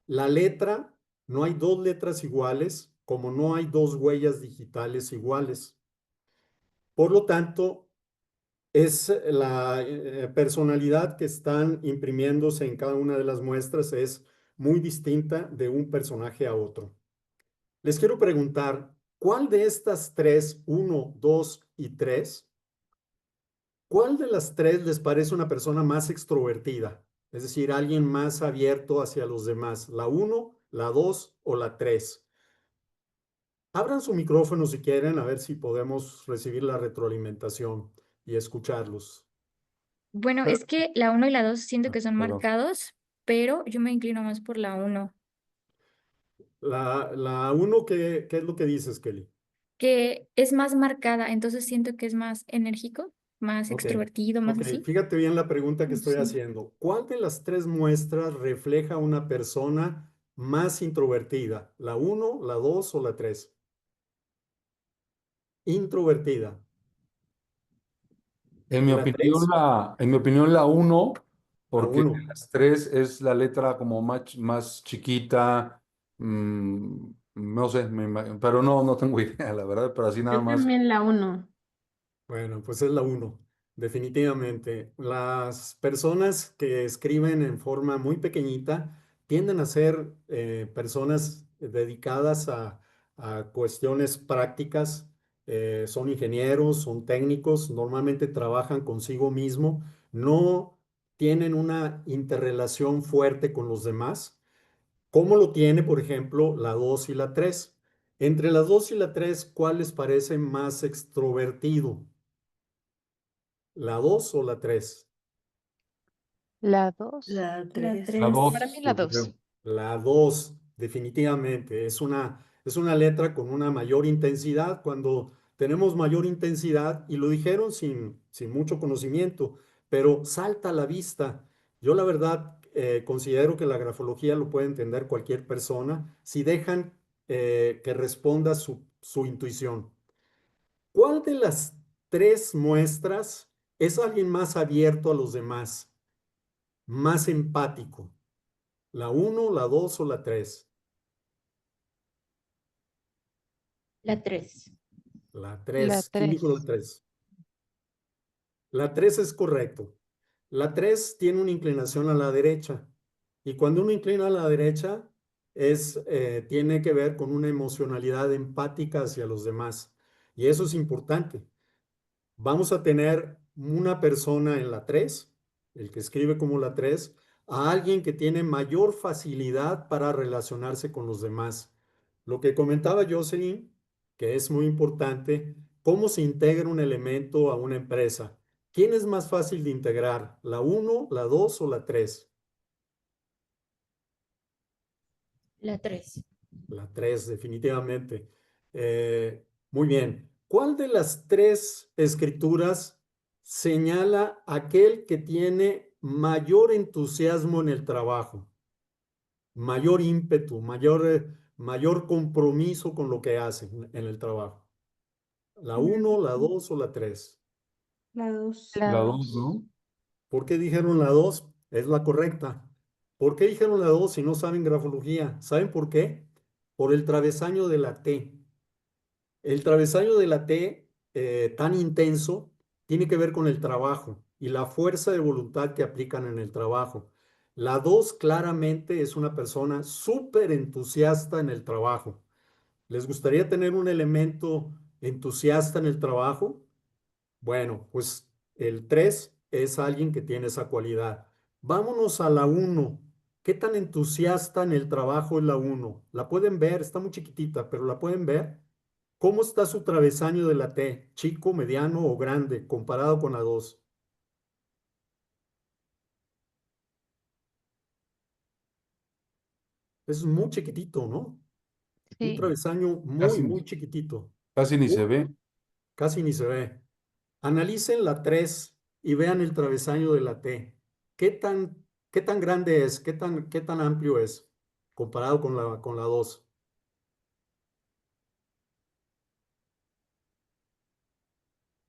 La letra, no hay dos letras iguales, como no hay dos huellas digitales iguales. Por lo tanto, es la personalidad que están imprimiéndose en cada una de las muestras es muy distinta de un personaje a otro. Les quiero preguntar, ¿Cuál de estas tres, uno, dos y tres, cuál de las tres les parece una persona más extrovertida? Es decir, alguien más abierto hacia los demás. ¿La uno, la dos o la tres? Abran su micrófono si quieren, a ver si podemos recibir la retroalimentación y escucharlos. Bueno, es que la uno y la 2 siento que son Perdón. marcados, pero yo me inclino más por la uno, La uno, ¿qué es lo que dices, Kelly? que es más marcada, entonces siento que es más enérgico, más Ok, extrovertido, más ok. así. Fíjate bien la pregunta que No estoy sé. haciendo. ¿Cuál de las tres muestras refleja una persona más introvertida? ¿La uno, la dos o la tres? Introvertida. ¿La tres? En mi opinión, la uno, La porque de uno. las tres es la letra como más chiquita, no sé, pero no tengo idea, la verdad, pero así nada Yo más. también la uno. Bueno, pues es la uno, definitivamente. Las personas que escriben en forma muy pequeñita tienden a ser personas dedicadas a cuestiones prácticas, son ingenieros, son técnicos, normalmente trabajan consigo mismo, no tienen una interrelación fuerte con los demás, como lo tiene, por ejemplo, la 2 y la 3. Entre las 2 y la 3, ¿cuál les parece más extrovertido? ¿La 2 o la 3? La dos. La La tres. La 3. Para mí dos, la yo dos. creo. La 2, definitivamente. Es una letra con una mayor intensidad. Cuando tenemos mayor intensidad, y lo dijeron sin mucho conocimiento, pero salta a la vista. Yo la verdad considero que la grafología lo puede entender cualquier persona si dejan que responda su intuición. ¿Cuál de las tres muestras es alguien más abierto a los demás, más empático? ¿La uno, la 2 o la 3? La 3. La La 3. ¿Quién dijo la tres. 3? La 3 es correcto. La 3 tiene una inclinación a la derecha. Y cuando uno inclina a la derecha, tiene que ver con una emocionalidad empática hacia los demás. Y eso es importante. Vamos a tener una persona en la 3, el que escribe como la 3, a alguien que tiene mayor facilidad para relacionarse con los demás. Lo que comentaba Jocelyn, que es muy importante, cómo se integra un elemento a una empresa. ¿Quién es más fácil de integrar? ¿La uno, la 2 o la 3? La 3. La 3, definitivamente. Muy bien. ¿Cuál de las tres escrituras señala aquel que tiene mayor entusiasmo en el trabajo, mayor ímpetu, mayor compromiso con lo que hace en el trabajo? ¿La uno, la 2 o la 3? La dos. La La dos, dos. ¿no? ¿Por qué dijeron la 2? Es la correcta. ¿Por qué dijeron la 2 si no saben grafología? ¿Saben por qué? Por el travesaño de la T. El travesaño de la T, tan intenso, tiene que ver con el trabajo y la fuerza de voluntad que aplican en el trabajo. La 2 claramente es una persona súper entusiasta en el trabajo. ¿Les gustaría tener un elemento entusiasta en el trabajo? Bueno, pues el 3 es alguien que tiene esa cualidad. Vámonos a la uno. ¿Qué tan entusiasta en el trabajo es la uno? La pueden ver, está muy chiquitita, pero la pueden ver. ¿Cómo está su travesaño de la T? ¿Chico, mediano o grande comparado con la 2? Es muy chiquitito, ¿no? Un Sí. travesaño muy, Casi, muy chiquitito. casi ni se Uh, ve. Casi ni se ve. Analicen la 3 y vean el travesaño de la T. ¿Qué tan grande es? ¿Qué tan amplio es comparado con la 2?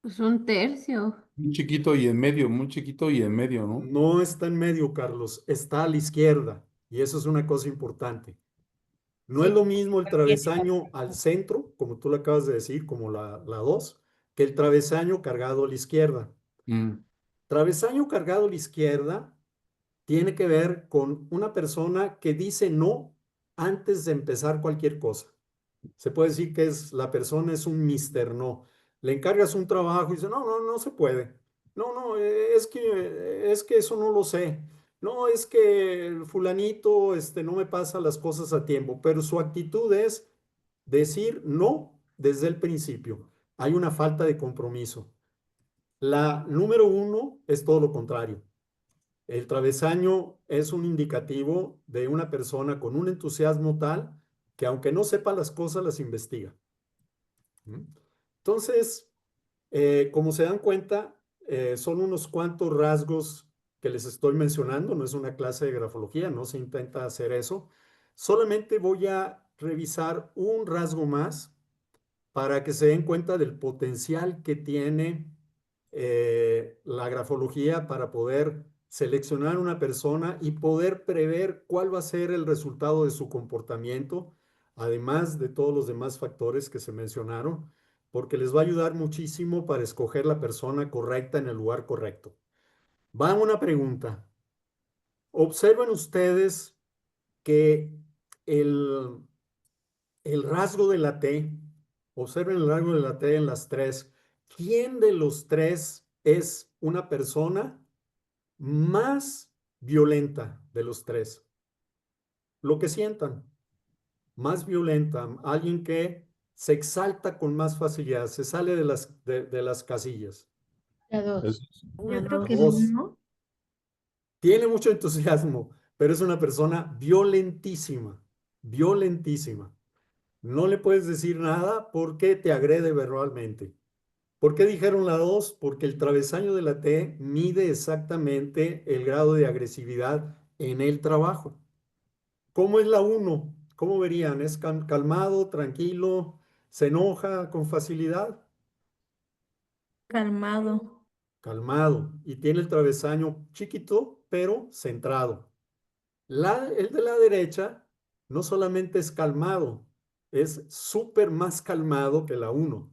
Pues un tercio. Muy chiquito y en medio, muy chiquito y en medio, ¿no? No está en medio, Carlos, está a la izquierda y eso es una cosa importante. No es Sí. lo mismo el travesaño al centro, como tú lo acabas de decir, como la 2, que el travesaño cargado a la izquierda. Mm. Travesaño cargado a la izquierda tiene que ver con una persona que dice no antes de empezar cualquier cosa. Se puede decir que la persona es un mister no. Le encargas un trabajo y dice, no, no, no se puede. No, no, es que eso no lo sé. No, es que el fulanito no me pasa las cosas a tiempo, pero su actitud es decir no desde el principio. Hay una falta de compromiso. La número uno es todo lo contrario. El travesaño es un indicativo de una persona con un entusiasmo tal que aunque no sepa las cosas, las investiga. ¿Mm? Entonces, como se dan cuenta, son unos cuantos rasgos que les estoy mencionando. No es una clase de grafología, no se intenta hacer eso. Solamente voy a revisar un rasgo más para que se den cuenta del potencial que tiene la grafología para poder seleccionar una persona y poder prever cuál va a ser el resultado de su comportamiento, además de todos los demás factores que se mencionaron, porque les va a ayudar muchísimo para escoger la persona correcta en el lugar correcto. Va una pregunta. Observen ustedes que el, el rasgo de la T, observen el rasgo de la T en las tres. ¿Quién de los tres es una persona más violenta de los tres? Lo que sientan, más violenta, alguien que se exalta con más facilidad, se sale de las casillas. La dos. Es- La Yo creo que el dos. uno. Tiene mucho entusiasmo, pero es una persona violentísima, violentísima. No le puedes decir nada porque te agrede verbalmente. ¿Por qué dijeron la 2? Porque el travesaño de la T mide exactamente el grado de agresividad en el trabajo. ¿Cómo es la 1? ¿Cómo verían? ¿Es calmado, tranquilo, se enoja con facilidad? Calmado. Calmado. Y tiene el travesaño chiquito, pero centrado. El de la derecha no solamente es calmado, es súper más calmado que la 1,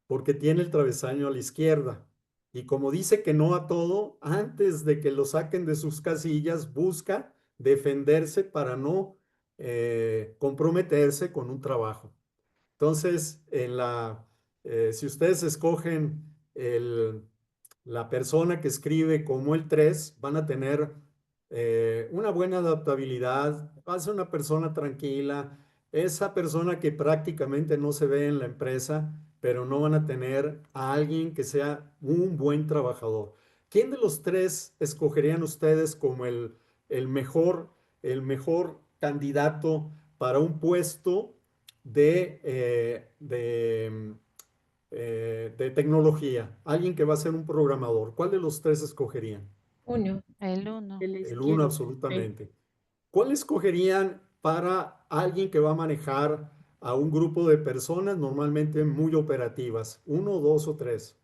porque tiene el travesaño a la izquierda. Y como dice que no a todo, antes de que lo saquen de sus casillas, busca defenderse para no comprometerse con un trabajo. Entonces, si ustedes escogen la persona que escribe como el 3, van a tener una buena adaptabilidad, va a ser una persona tranquila, esa persona que prácticamente no se ve en la empresa, pero no van a tener a alguien que sea un buen trabajador. ¿Quién de los tres escogerían ustedes como el mejor candidato para un puesto de tecnología? Alguien que va a ser un programador. ¿Cuál de los tres escogerían? Uno. El 1. de la El uno, izquierda. absolutamente. ¿Cuál escogerían para alguien que va a manejar a un grupo de personas normalmente muy operativas? ¿Uno, dos o tres?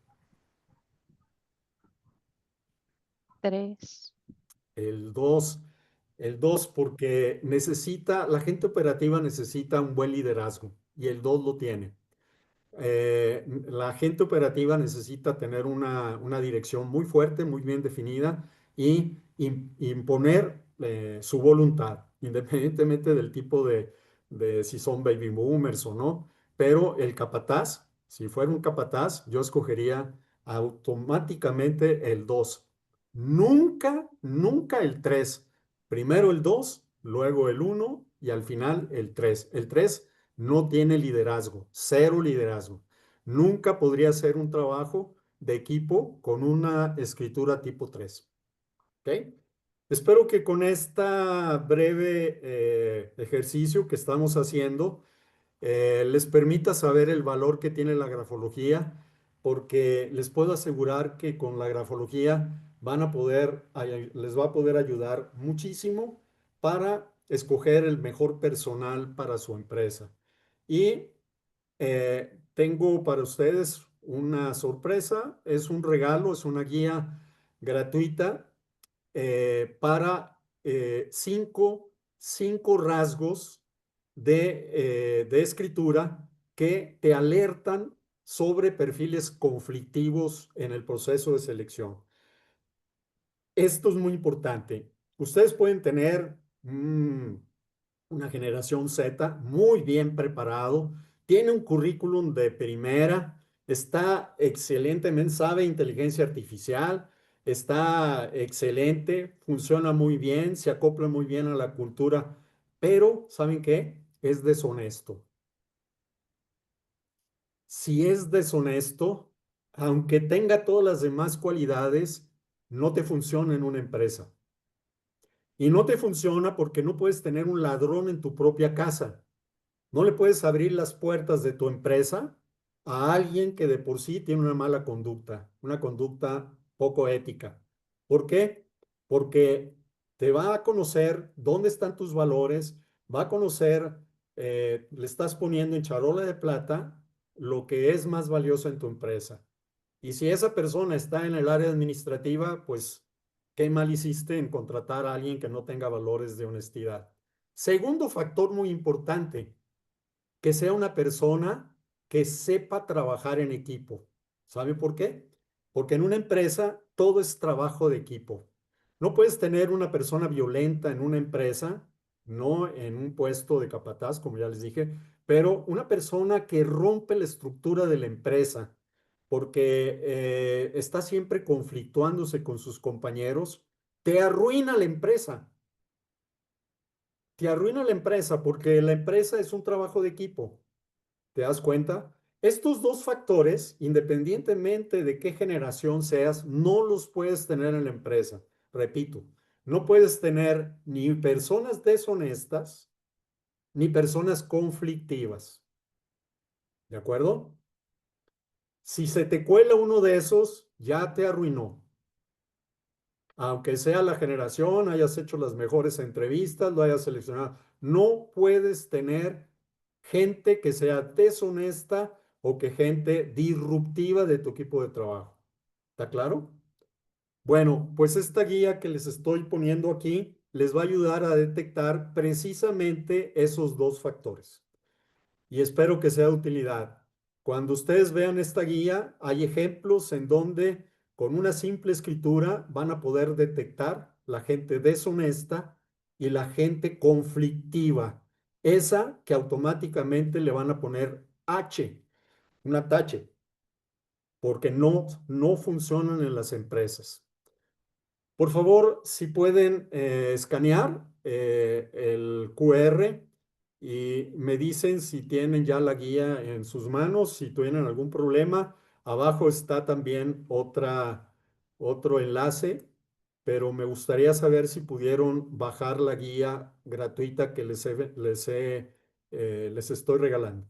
3. El dos. El dos porque la gente operativa necesita un buen liderazgo y el dos lo tiene. La gente operativa necesita tener una dirección muy fuerte, muy bien definida y imponer su voluntad, independientemente del tipo de si son baby boomers o no. Pero el capataz, si fuera un capataz, yo escogería automáticamente el 2. Nunca, nunca el 3. Primero el 2, luego el uno y al final el 3. El 3 no tiene liderazgo, cero liderazgo. Nunca podría hacer un trabajo de equipo con una escritura tipo 3. ¿Ok? Espero que con esta breve ejercicio que estamos haciendo les permita saber el valor que tiene la grafología, porque les puedo asegurar que con la grafología les va a poder ayudar muchísimo para escoger el mejor personal para su empresa. Y tengo para ustedes una sorpresa, es un regalo, es una guía gratuita para cinco rasgos de escritura que te alertan sobre perfiles conflictivos en el proceso de selección. Esto es muy importante. Ustedes pueden tener una generación Z, muy bien preparado, tiene un currículum de primera, está excelentemente, sabe inteligencia artificial, está excelente, funciona muy bien, se acopla muy bien a la cultura, pero ¿saben qué? Es deshonesto. Si es deshonesto, aunque tenga todas las demás cualidades, no te funciona en una empresa. Y no te funciona porque no puedes tener un ladrón en tu propia casa. No le puedes abrir las puertas de tu empresa a alguien que de por sí tiene una mala conducta, una conducta poco ética. ¿Por qué? Porque te va a conocer dónde están tus valores, va a conocer, le estás poniendo en charola de plata lo que es más valioso en tu empresa. Y si esa persona está en el área administrativa, pues qué mal hiciste en contratar a alguien que no tenga valores de honestidad. Segundo factor muy importante, que sea una persona que sepa trabajar en equipo. ¿Sabe por qué? Porque en una empresa todo es trabajo de equipo. No puedes tener una persona violenta en una empresa, no en un puesto de capataz, como ya les dije, pero una persona que rompe la estructura de la empresa porque está siempre conflictuándose con sus compañeros, te arruina la empresa. Te arruina la empresa porque la empresa es un trabajo de equipo. ¿Te das cuenta? Estos dos factores, independientemente de qué generación seas, no los puedes tener en la empresa. Repito, no puedes tener ni personas deshonestas ni personas conflictivas. ¿De acuerdo? Si se te cuela uno de esos, ya te arruinó. Aunque sea la generación, hayas hecho las mejores entrevistas, lo hayas seleccionado, no puedes tener gente que sea deshonesta o que gente disruptiva de tu equipo de trabajo. ¿Está claro? Bueno, pues esta guía que les estoy poniendo aquí les va a ayudar a detectar precisamente esos dos factores y espero que sea de utilidad. Cuando ustedes vean esta guía, hay ejemplos en donde con una simple escritura van a poder detectar la gente deshonesta y la gente conflictiva. Esa que automáticamente le van a poner H, una tache, porque no funcionan en las empresas. Por favor, si pueden escanear el QR y me dicen si tienen ya la guía en sus manos, si tienen algún problema. Abajo está también otro enlace, pero me gustaría saber si pudieron bajar la guía gratuita que les estoy regalando.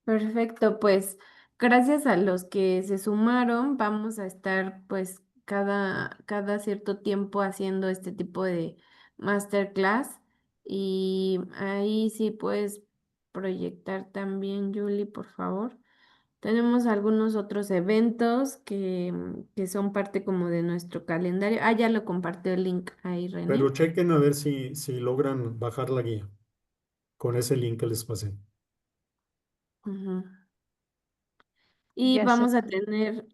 Perfecto, pues gracias a los que se sumaron, vamos a estar pues cada cierto tiempo haciendo este tipo de masterclass y ahí sí puedes proyectar también, Julie, por favor. Tenemos algunos otros eventos que son parte como de nuestro calendario. Ah, ya lo compartió el link ahí, Pero René. chequen a ver si logran bajar la guía con ese link que les pasé. Ujú. Y Ya se vamos a puede. tener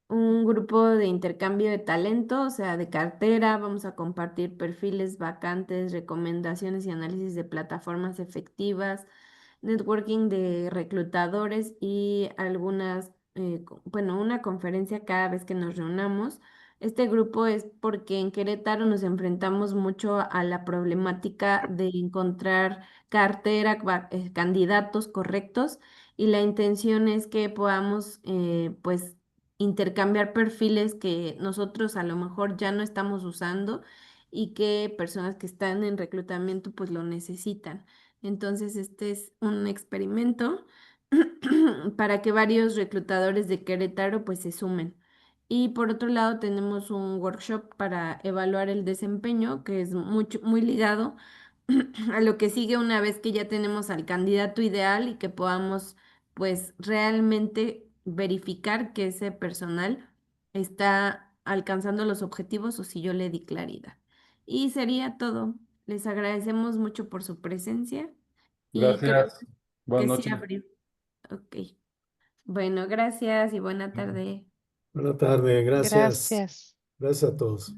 un grupo de intercambio de talento, o sea, de cartera. Vamos a compartir perfiles, vacantes, recomendaciones y análisis de plataformas efectivas, networking de reclutadores y bueno, una conferencia cada vez que nos reunamos. Este grupo es porque en Querétaro nos enfrentamos mucho a la problemática de encontrar candidatos correctos y la intención es que podamos, pues, intercambiar perfiles que nosotros a lo mejor ya no estamos usando y que personas que están en reclutamiento pues lo necesitan. Entonces, este es un experimento para que varios reclutadores de Querétaro pues se sumen. Y por otro lado, tenemos un workshop para evaluar el desempeño, que es muy ligado a lo que sigue una vez que ya tenemos al candidato ideal y que podamos pues realmente verificar que ese personal está alcanzando los objetivos o si yo le di claridad. Y sería todo. Les agradecemos mucho por su presencia y queremos Gracias. Buenas que se noches. abrió. Ok. Bueno, gracias y buena tarde. Buena tarde, gracias. Gracias. Gracias a todos.